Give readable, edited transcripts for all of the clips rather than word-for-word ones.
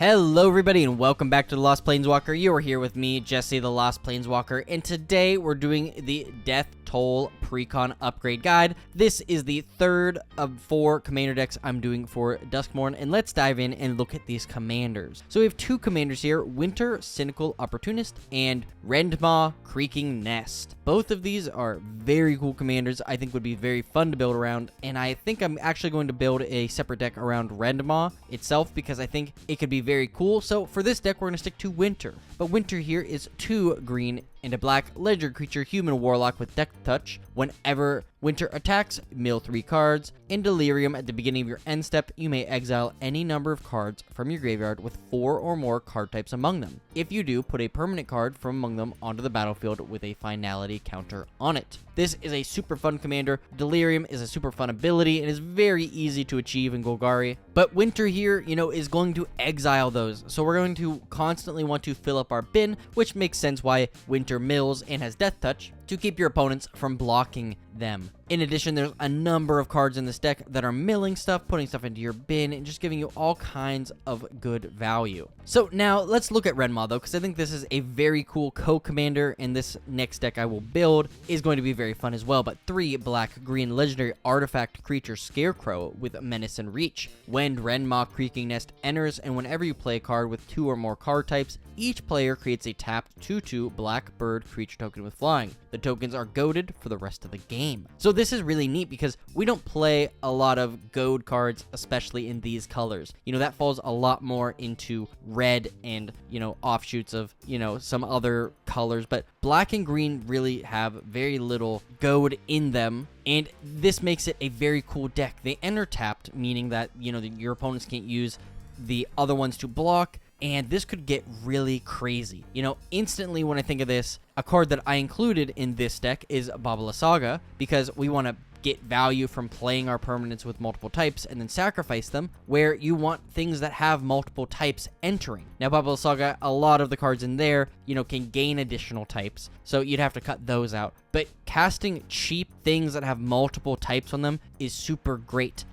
Hello everybody and welcome back to The Lost Planeswalker. You are here with me, Jesse the Lost Planeswalker, and today we're doing the Death Toll Precon upgrade guide. This is the third of 4 commander decks I'm doing for Duskmourn, and let's dive in and look at these commanders. So we have 2 commanders here, Winter Cynical Opportunist and Rendmaw Creaking Nest. Both of these are very cool commanders. I think would be very fun to build around, and I think I'm actually going to build a separate deck around Rendmaw itself because I think it could be very cool. So for this deck, we're going to stick to Winter. But Winter here is 2 green and a black legendary creature human warlock with deck touch. Whenever Winter attacks, mill 3 cards. In Delirium, at the beginning of your end step, you may exile any number of cards from your graveyard with 4 or more card types among them. If you do, put a permanent card from among them onto the battlefield with a finality counter on it. This is a super fun commander. Delirium is a super fun ability and is very easy to achieve in Golgari. But Winter here, is going to exile those. So we're going to constantly want to fill up our bin, which makes sense why Winter mills and has death touch to keep your opponents from blocking them. In addition, there's a number of cards in this deck that are milling stuff, putting stuff into your bin, and just giving you all kinds of good value. So now let's look at Rendmaw though, because I think this is a very cool co-commander, and this next deck I will build is going to be very fun as well. But 3 black-green legendary artifact creature Scarecrow with Menace and Reach. When Rendmaw Creaking Nest enters, and whenever you play a card with 2 or more card types, each player creates a tapped 2/2 black bird creature token with flying. The tokens are goaded for the rest of the game. So this is really neat because we don't play a lot of goad cards, especially in these colors. That falls a lot more into red and, offshoots of, some other colors. But black and green really have very little goad in them. And this makes it a very cool deck. They enter tapped, meaning that, your opponents can't use the other ones to block. And this could get really crazy. Instantly when I think of this, a card that I included in this deck is Babala Saga, because we want to get value from playing our permanents with multiple types and then sacrifice them, where you want things that have multiple types entering. Now, Babala Saga, a lot of the cards in there, can gain additional types, so you'd have to cut those out. But casting cheap things that have multiple types on them is super great.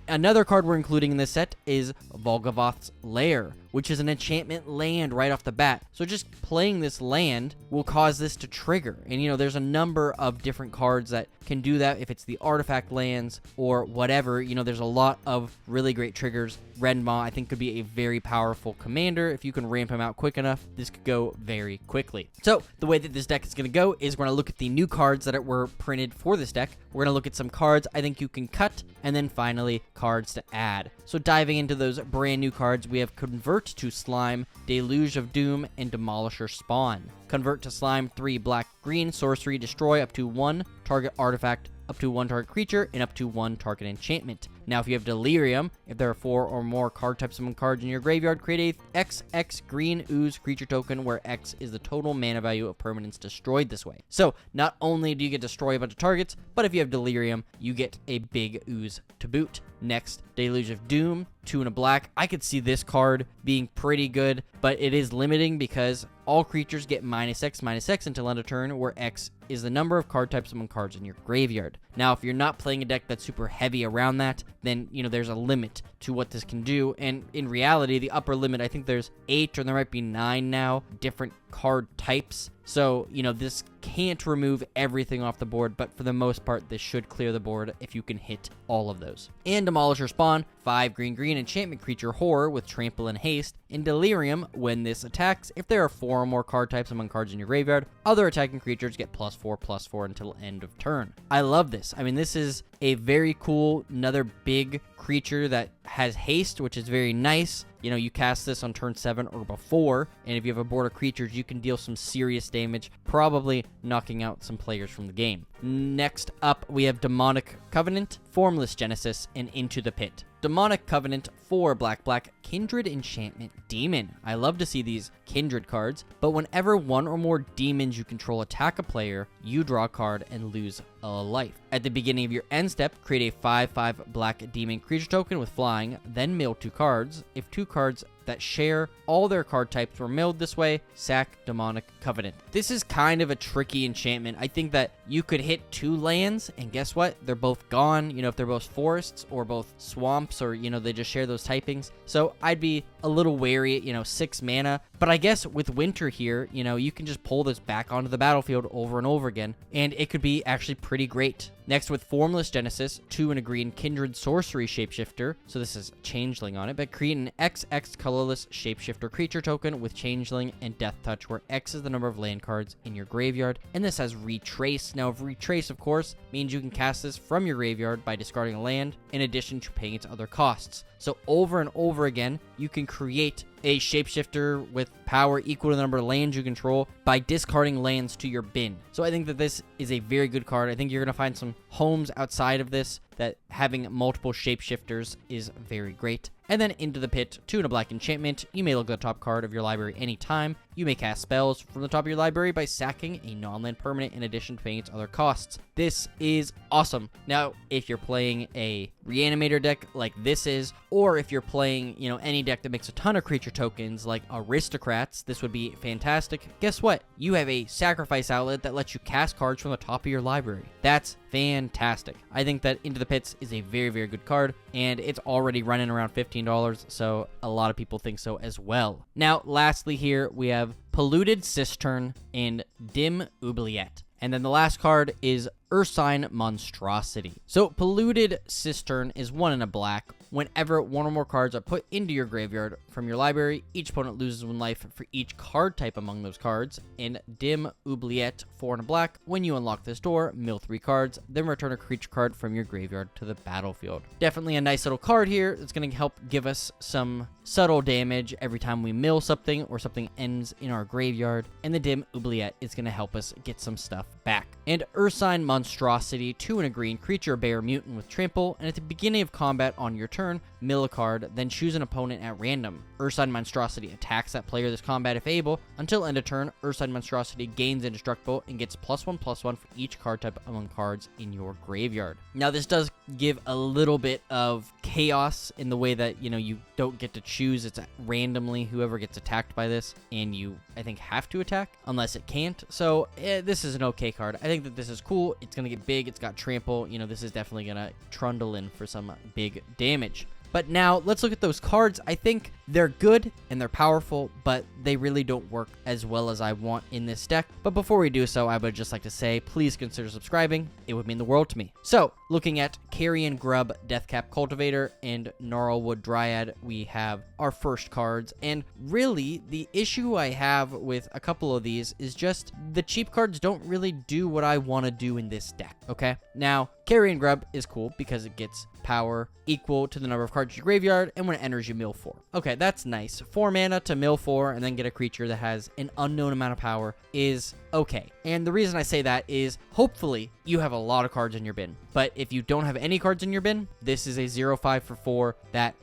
Another card we're including in this set is Volgavoth's Lair, which is an enchantment land right off the bat. So just playing this land will cause this to trigger. And, there's a number of different cards that can do that. If it's the artifact lands or whatever, there's a lot of really great triggers. Rendmaw, I think, could be a very powerful commander. If you can ramp him out quick enough, this could go very quickly. So the way that this deck is going to go is we're going to look at the new cards that were printed for this deck. We're going to look at some cards I think you can cut, and then finally cards to add. So diving into those brand new cards, we have Convert to Slime, Deluge of Doom, and Demolisher Spawn. Convert to Slime, 3 black-green, sorcery, destroy up to 1 target artifact, up to 1 target creature, and up to 1 target enchantment. Now, if you have Delirium, if there are 4 or more card types among cards in your graveyard, create a XX green ooze creature token where X is the total mana value of permanents destroyed this way. So, not only do you get to destroy a bunch of targets, but if you have Delirium, you get a big ooze to boot. Next, Deluge of Doom, 2 and a black. I could see this card being pretty good, but it is limiting because all creatures get -X until end of turn, where X is the number of card types among cards in your graveyard. Now, if you're not playing a deck that's super heavy around that, then, there's a limit to what this can do. And in reality, the upper limit, I think there's 8 or there might be 9 now, different card types. So, this can't remove everything off the board, but for the most part, this should clear the board if you can hit all of those. And Demolisher Spawn, 5 green enchantment creature horror with trample and haste. In Delirium, when this attacks, if there are 4 or more card types among cards in your graveyard, other attacking creatures get +4/+4 until end of turn. I love this. I mean, this is a very cool, another big creature that has haste, which is very nice. You cast this on turn 7 or before, and if you have a board of creatures, you can deal some serious damage, probably knocking out some players from the game. Next up, we have Demonic Covenant, Formless Genesis, and Into the Pit. Demonic Covenant, 4 black, Kindred Enchantment Demon. I love to see these Kindred cards, but whenever 1 or more demons you control attack a player, you draw a card and lose a life. At the beginning of your end step, create a 5/5 black demon creature token with flying, then mill 2 cards. If 2 cards that share all their card types were milled this way, sack Demonic Covenant. This is kind of a tricky enchantment. I think that you could hit 2 lands, and guess what? They're both gone, if they're both forests or both swamps, or, they just share those typings. So I'd be a little wary, 6 mana. But I guess with Winter here, you can just pull this back onto the battlefield over and over again, and it could be actually pretty great. Next, with Formless Genesis, 2 and a green Kindred Sorcery Shapeshifter. So this is Changeling on it, but create an XX colorless Shapeshifter creature token with Changeling and Death Touch, where X is the number of land cards in your graveyard. And this has Retrace. Now, Retrace, of course, means you can cast this from your graveyard by discarding a land, in addition to paying its other costs. So over and over again, you can create a shapeshifter with power equal to the number of lands you control by discarding lands to your bin. So I think that this is a very good card. I think you're going to find some homes outside of this that having multiple shapeshifters is very great. And then into the pit, 2 and a black enchantment. You may look at the top card of your library anytime. You may cast spells from the top of your library by sacking a non-land permanent in addition to paying its other costs. This is awesome. Now, if you're playing a Reanimator deck like this is, or if you're playing, any deck that makes a ton of creature tokens like Aristocrats, this would be fantastic. Guess what? You have a sacrifice outlet that lets you cast cards from the top of your library. That's fantastic. I think that Into the Pits is a very, very good card, and it's already running around $15, so a lot of people think so as well. Now, lastly here, we have Polluted Cistern and Dim Oubliette. And then the last card is Ursine Monstrosity. So Polluted Cistern is 1 and a black. Whenever 1 or more cards are put into your graveyard from your library, each opponent loses 1 life for each card type among those cards. And Dim Oubliette, 4 and a black. When you unlock this door, mill 3 cards, then return a creature card from your graveyard to the battlefield. Definitely a nice little card here. It's going to help give us some subtle damage every time we mill something or something ends in our graveyard. And the Dim Oubliette is going to help us get some stuff back. And Ursine Monstrosity, 2 and a green, creature, bear, mutant with trample, and at the beginning of combat on your turn, mill a card, then choose an opponent at random. Ursine Monstrosity attacks that player this combat if able. Until end of turn, Ursine Monstrosity gains Indestructible and gets +1/+1 for each card type among cards in your graveyard. Now, this does give a little bit of chaos in the way that, you don't get to choose. It's randomly whoever gets attacked by this, and you, I think, have to attack unless it can't. So, this is an okay card. I think that this is cool. It's going to get big. It's got trample. This is definitely going to trundle in for some big damage. But now, let's look at those cards. I think they're good and they're powerful, but they really don't work as well as I want in this deck. But before we do so, I would just like to say, please consider subscribing. It would mean the world to me. So, looking at Carrion Grub, Deathcap Cultivator, and Gnarlwood Dryad, we have our first cards. And really, the issue I have with a couple of these is just the cheap cards don't really do what I want to do in this deck, okay? Now, Carrion Grub is cool because it gets power equal to the number of cards in your graveyard, and when it enters, you mill 4. Okay, that's nice. 4 mana to mill 4 and then get a creature that has an unknown amount of power is okay. And the reason I say that is hopefully you have a lot of cards in your bin. But if you don't have any cards in your bin, this is a 0/5 for 4 that,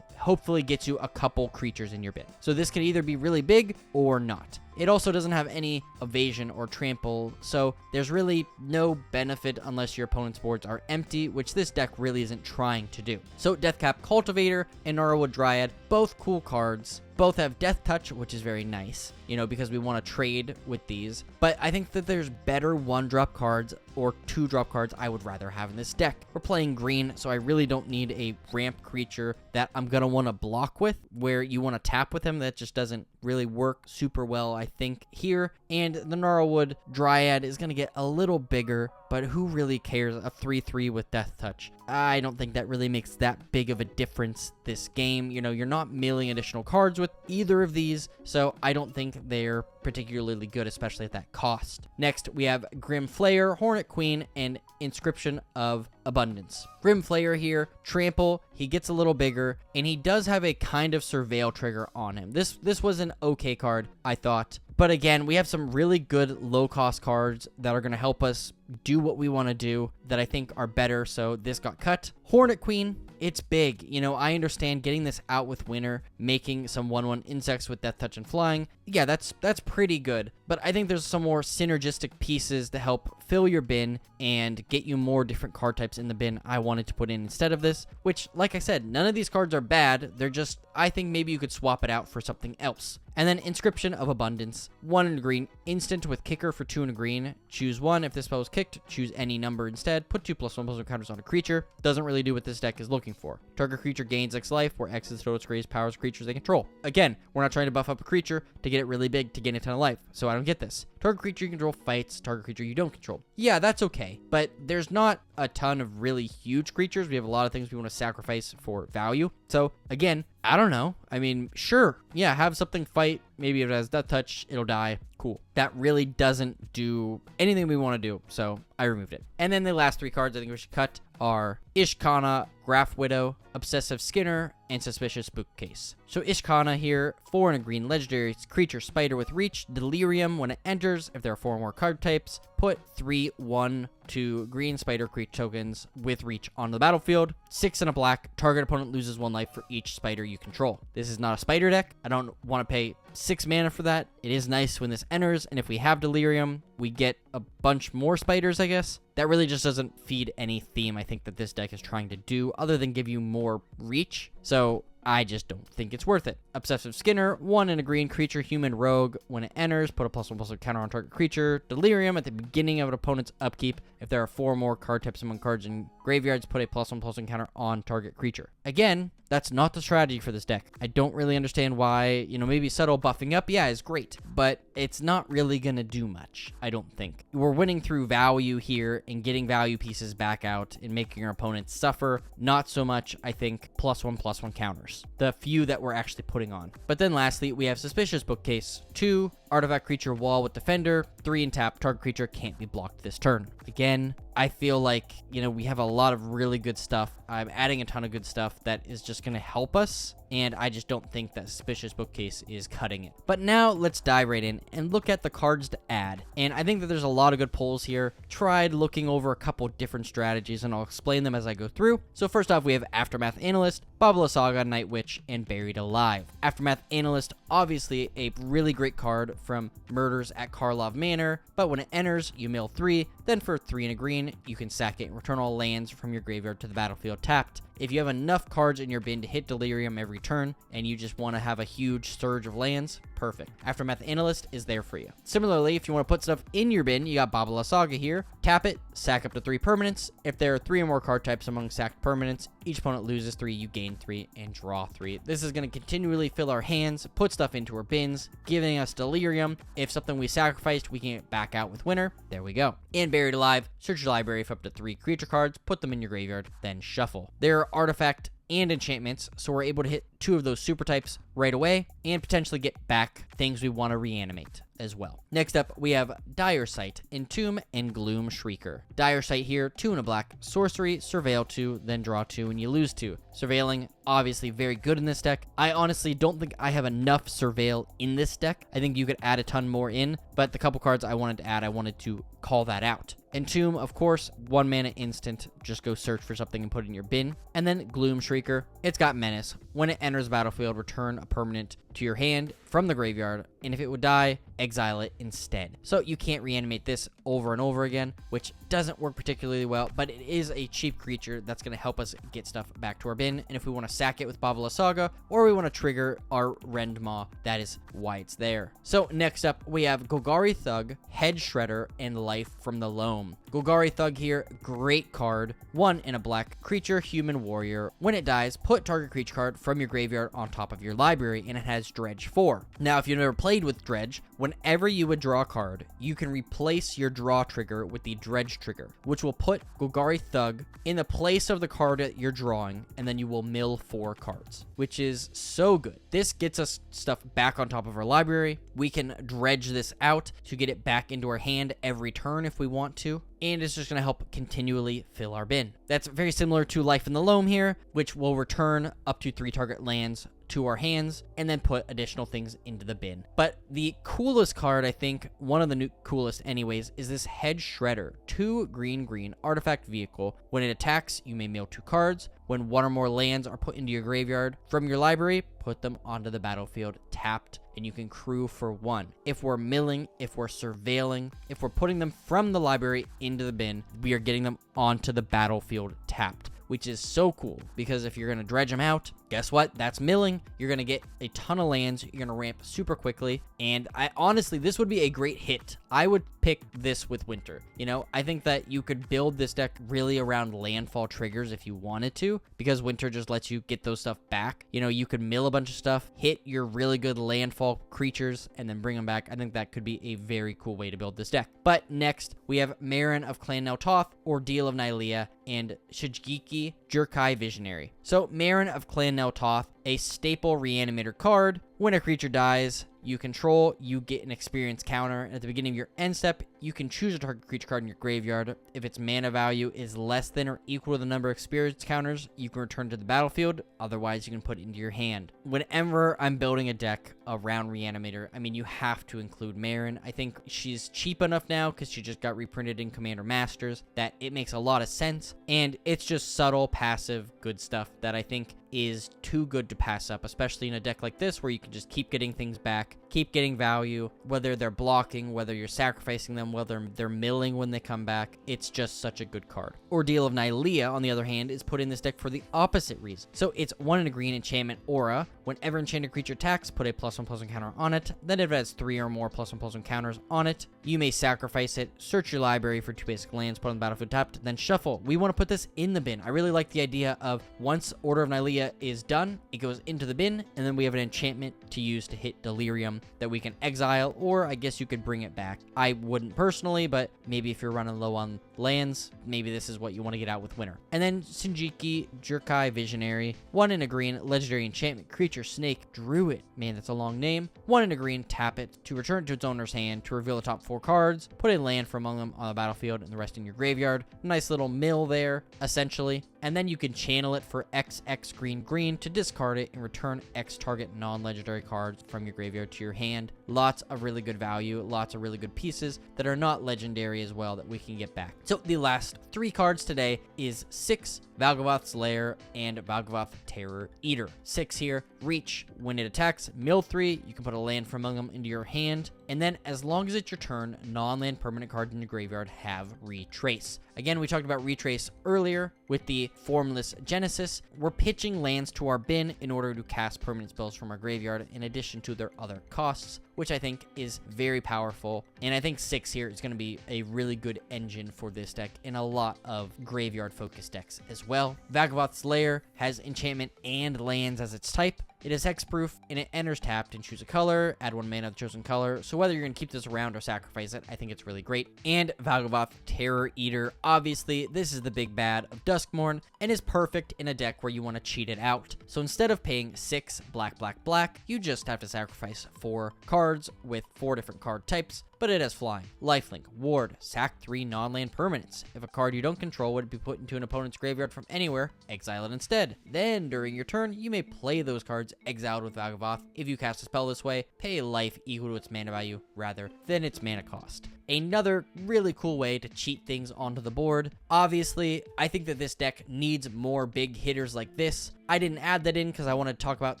hopefully gets you a couple creatures in your bin. So this can either be really big or not. It also doesn't have any evasion or trample, so there's really no benefit unless your opponent's boards are empty, which this deck really isn't trying to do. So Deathcap Cultivator and Gnarlwood Dryad, both cool cards. Both have Death Touch, which is very nice, because we want to trade with these. But I think that there's better 1-drop cards or 2-drop cards I would rather have in this deck. We're playing green, so I really don't need a ramp creature that I'm going to want to block with, where you want to tap with him. That just doesn't really work super well, I think, here. And the Gnarlwood Dryad is going to get a little bigger, but who really cares? A 3/3 with Death Touch. I don't think that really makes that big of a difference this game. You're not milling additional cards with either of these, so I don't think they're particularly good, especially at that cost. Next, we have Grim Flayer, Hornet Queen, and Inscription of Abundance. Grim Flayer here, trample, he gets a little bigger, and he does have a kind of surveil trigger on him. This was an okay card, I thought. But again, we have some really good low-cost cards that are going to help us do what we want to do that I think are better, so this got cut. Hornet Queen, it's big. I understand getting this out with Winter, making some 1/1 insects with Death Touch and Flying. Yeah, that's pretty good. But I think there's some more synergistic pieces to help fill your bin and get you more different card types in the bin I wanted to put in instead of this, which, like I said, none of these cards are bad. They're just, I think maybe you could swap it out for something else. And then Inscription of Abundance, 1 and a green, instant with kicker for 2 and a green. Choose 1. If this spell is kicked, choose any number instead. Put 2/+1/+1 counters on a creature. Doesn't really do what this deck is looking looking for. Target creature gains X life, where X is the total disgrace powers of creatures they control. Again, we're not trying to buff up a creature to get it really big to gain a ton of life, so I don't get this. Target creature you control fights target creature you don't control. Yeah, that's okay, but there's not a ton of really huge creatures. We have a lot of things we want to sacrifice for value. So again, I don't know. I mean, sure, yeah, have something fight. Maybe if it has Death Touch, it'll die. Cool. That really doesn't do anything we want to do, so I removed it. And then the last 3 cards I think we should cut are Ishkana, Graph Widow, Obsessive Skinner, and Suspicious Bookcase. So Ishkana here, 4 and a green legendary creature spider with reach, delirium. When it enters, if there are 4 more card types, put 3, 1, 2 green spider creature tokens with reach onto the battlefield. 6 and a black, target opponent loses 1 life for each spider you control. This is not a spider deck. I don't want to pay 6 mana for that. It is nice when this enters, and if we have delirium, we get a bunch more spiders, I guess. That really just doesn't feed any theme I think that this deck is trying to do, other than give you more reach. So I just don't think it's worth it. Obsessive Skinner, 1 and a green creature, human rogue. When it enters, put a +1/+1 counter on target creature. Delirium at the beginning of an opponent's upkeep. If there are 4 more card types among cards in graveyards, put a +1/+1 counter on target creature. Again, that's not the strategy for this deck. I don't really understand why, maybe subtle buffing up, yeah, is great, but it's not really going to do much, I don't think. We're winning through value here and getting value pieces back out and making our opponents suffer. Not so much, I think, +1/+1 counters. The few that we're actually putting on. But then lastly, we have Suspicious Bookcase. 2, artifact creature wall with defender. 3 and tap, target creature can't be blocked this turn. Again, I feel like, we have a lot of really good stuff. I'm adding a ton of good stuff that is just going to help us, and I just don't think that Suspicious Bookcase is cutting it. But now let's dive right in and look at the cards to add. And I think that there's a lot of good pulls here. Tried looking over a couple different strategies, and I'll explain them as I go through. So first off, we have Aftermath Analyst, Babala Saga, Night Witch, and Buried Alive. Aftermath Analyst, obviously a really great card from Murders at Karlov Manor, but when it enters, you mill 3, then for 3 and a green, you can sack it and return all lands from your graveyard to the battlefield tapped. If you have enough cards in your bin to hit Delirium every turn, and you just want to have a huge surge of lands, perfect. Aftermath Analyst is there for you. Similarly, if you want to put stuff in your bin, you got Babala Saga here. Tap it, sack up to 3 permanents. If there are 3 or more card types among sacked permanents, each opponent loses 3, you gain 3, and draw 3. This is going to continually fill our hands, put stuff into our bins, giving us Delirium. If something we sacrificed, we can get back out with Winter. There we go. And Buried Alive, search your library for up to 3 creature cards, put them in your graveyard, then shuffle. There are artifact and enchantments, so we're able to hit 2 of those super types right away and potentially get back things we want to reanimate as well. Next up, we have Dire Sight, Entomb, and Gloom Shrieker. Dire Sight here, 2 and a black, sorcery, surveil 2, then draw 2, and you lose 2. Surveiling, obviously very good in this deck. I honestly don't think I have enough surveil in this deck. I think you could add a ton more in, but the couple cards I wanted to add, I wanted to call that out. Entomb, of course, 1 mana instant, just go search for something and put it in your bin. And then Gloom Shrieker, it's got Menace. When it enters the battlefield, return a permanent to your hand from the graveyard, and if it would die, exile it instead. So you can't reanimate this over and over again, which doesn't work particularly well, but it is a cheap creature that's going to help us get stuff back to our bin. And if we want to sack it with Babala Saga, or we want to trigger our Rendmaw, that is why it's there. So next up, we have Golgari Thug, Head Shredder, and Life from the Loam. Golgari Thug here, great card. 1 and a black creature, human warrior. When it dies, put target creature card from your graveyard on top of your library, and it has Dredge 4. Now, if you've never played with Dredge, whenever you would draw a card, you can replace your draw trigger with the Dredge trigger, which will put Golgari Thug in the place of the card that you're drawing, and then you will mill 4 cards, which is so good. This gets us stuff back on top of our library. We can dredge this out to get it back into our hand every turn if we want to, and it's just going to help continually fill our bin. That's very similar to Life in the Loam here, which will return up to 3 target lands to our hands and then put additional things into the bin. But the coolest card, I think, one of the coolest anyways, is this Head Shredder. 2 green artifact vehicle. When it attacks, you may mill 2 cards. When 1 or more lands are put into your graveyard from your library, put them onto the battlefield tapped, and you can crew for 1. If we're milling, if we're surveilling, if we're putting them from the library into the bin, we are getting them onto the battlefield tapped, which is so cool, because if you're going to dredge them out, guess what? That's milling. You're going to get a ton of lands. You're going to ramp super quickly. And I honestly, this would be a great hit. I would pick this with Winter. You know, I think that you could build this deck really around landfall triggers if you wanted to, because Winter just lets you get those stuff back. You know, you could mill a bunch of stuff, hit your really good landfall creatures, and then bring them back. I think that could be a very cool way to build this deck. But next, we have Marin of Clan Neltoth, Ordeal of Nylea, and Shijiki Jurkai Visionary. So Marin of Clan Neltoth, a staple reanimator card. When a creature dies you control, you get an experience counter. At the beginning of your end step, you can choose a target creature card in your graveyard. If its mana value is less than or equal to the number of experience counters, you can return to the battlefield. Otherwise, you can put it into your hand. Whenever I'm building a deck around Reanimator, I mean, you have to include Marin. I think she's cheap enough now because she just got reprinted in Commander Masters that it makes a lot of sense. And it's just subtle, passive, good stuff that I think is too good to pass up, especially in a deck like this where you can just keep getting things back, keep getting value, whether they're blocking, whether you're sacrificing them, whether they're milling when they come back. It's just such a good card. Ordeal of Nylea, on the other hand, is put in this deck for the opposite reason. So it's 1 and a green enchantment aura. Whenever enchanted creature attacks, put a +1/+1 counter on it. Then if it has 3 or more +1/+1 counters on it, you may sacrifice it, search your library for 2 basic lands, put on the battlefield tapped, then shuffle. We want to put this in the bin. I really like the idea of once Order of Nylea is done, it goes into the bin, and then we have an enchantment to use to hit Delirium that we can exile, or I guess you could bring it back. I wouldn't personally, but maybe if you're running low on lands, maybe this is what you want to get out with Winter. And then Shinjiki Jurkai Visionary, 1 and a green, legendary enchantment, creature, snake, druid. Man, that's a long name. 1 and a green, tap it to return it to its owner's hand to reveal the top 4 cards, put a land from among them on the battlefield and the rest in your graveyard. Nice little mill there, essentially. And then you can channel it for XX green to discard it and return X target non-legendary cards from your graveyard to your hand. Lots of really good value, lots of really good pieces that are not legendary as well that we can get back. So the last 3 cards today is 6 Valgavoth's Lair and Valgavoth Terror Eater. 6 here, reach. When it attacks, mill 3, you can put a land from among them into your hand. And then as long as it's your turn, non-land permanent cards in your graveyard have retrace. Again, we talked about retrace earlier with the Formless Genesis. We're pitching lands to our bin in order to cast permanent spells from our graveyard in addition to their other costs, which I think is very powerful. And I think 6 here is going to be a really good engine for this deck in a lot of graveyard-focused decks as well. Valgavoth's Lair has enchantment and lands as its type. It is hexproof, and it enters tapped and choose a color, add 1 mana of the chosen color. So whether you're going to keep this around or sacrifice it, I think it's really great. And Valgavoth Terror Eater, obviously, this is the big bad of Duskmourn, and is perfect in a deck where you want to cheat it out. So instead of paying 6 black, you just have to sacrifice 4 cards with 4 different card types. But it has flying, lifelink, ward, sack 3 non-land permanents. If a card you don't control would be put into an opponent's graveyard from anywhere, exile it instead. Then, during your turn, you may play those cards exiled with Valgavoth. If you cast a spell this way, pay a life equal to its mana value rather than its mana cost. Another really cool way to cheat things onto the board. Obviously, I think that this deck needs more big hitters like this. I didn't add that in because I wanted to talk about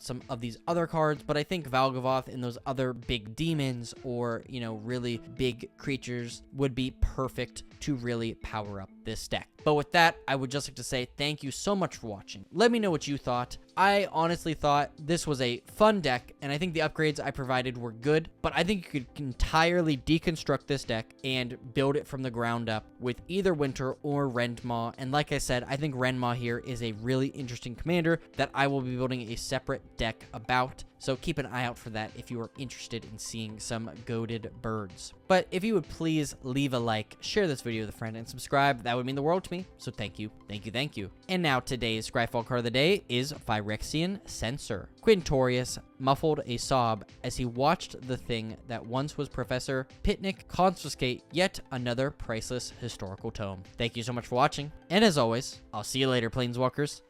some of these other cards, but I think Valgavoth and those other big demons or, you know, really big creatures would be perfect to really power up this deck. But with that, I would just like to say thank you so much for watching. Let me know what you thought. I honestly thought this was a fun deck, and I think the upgrades I provided were good, but I think you could entirely deconstruct this deck and build it from the ground up with either Winter or Rendmaw. And like I said, I think Rendmaw here is a really interesting commander that I will be building a separate deck about. So keep an eye out for that if you are interested in seeing some goaded birds. But if you would please leave a like, share this video with a friend, and subscribe, that would mean the world to me. So thank you, thank you, thank you. And now today's Scryfall card of the day is Phyrexian Censor. Quintorius muffled a sob as he watched the thing that once was Professor Pitnick confiscate yet another priceless historical tome. Thank you so much for watching, and as always, I'll see you later, Planeswalkers.